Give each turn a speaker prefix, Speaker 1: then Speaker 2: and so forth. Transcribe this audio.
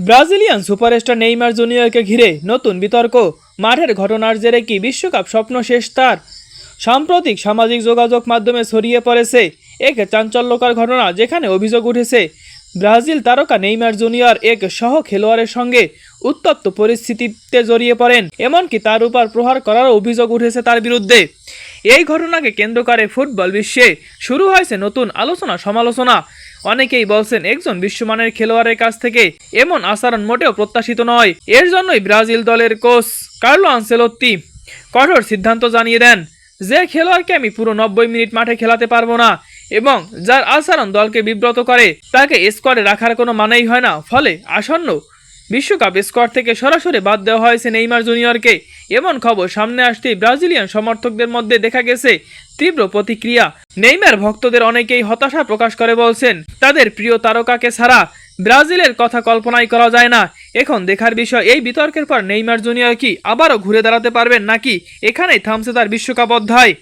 Speaker 1: Brazilian superstar Neymar জুনিয়রকে ঘিরে নতুন বিতর্ক। মাঠের ঘটনার জেরে কি বিশ্বকাপ স্বপ্ন শেষ তার? সাম্প্রতিক সামাজিক যোগাযোগ মাধ্যমে ছড়িয়ে পড়েছে এক চাঞ্চল্যকর ঘটনা, যেখানে অভিযোগ উঠেছে ব্রাজিল তারকা নেইমার জুনিয়র এক সহ খেলোয়াড়ের সঙ্গে উত্তপ্ত পরিস্থিতিতে জড়িয়ে পড়েন, এমনকি তার উপর প্রহার করার অভিযোগ উঠেছে তার বিরুদ্ধে। এই ঘটনাকে কেন্দ্র করে ফুটবল বিশ্বে শুরু হয়েছে নতুন আলোচনা সমালোচনা। অনেকেই বলছেন একজন বিশ্বমানের খেলোয়াড়ের কাছ থেকে এমন আচরণ মোটেও প্রত্যাশিত নয়। এর জন্যই ব্রাজিল দলের কোচ কার্লো আনচেলত্তি কঠোর সিদ্ধান্ত জানিয়ে দেন যে খেলোয়াড়কে আমি পুরো 90 মিনিট মাঠে খেলাতে পারবো না এবং যার আচরণ দলকে বিব্রত করে তাকে স্কোয়াডে রাখার কোনো মানেই হয় না। ফলে আসন্ন বিশ্বকাপ স্কোয়াড থেকে সরাসরি বাদ দেওয়া হয়েছে নেইমার জুনিয়রকে। এমন খবর সামনে আসতেই ব্রাজিলিয়ান সমর্থকদের মধ্যে দেখা গেছে তীব্র প্রতিক্রিয়া। নেইমার ভক্তদের অনেকেই হতাশা প্রকাশ করে বলছেন তাদের প্রিয় তারকাকে ছাড়া ব্রাজিলের কথা কল্পনাই করা যায় না। এখন দেখার বিষয় এই বিতর্কের পর নেইমার জুনিয়র কি আবারও ঘুরে দাঁড়াতে পারবেন নাকি এখানেই থামছে তার বিশ্বকাপ অধ্যায়।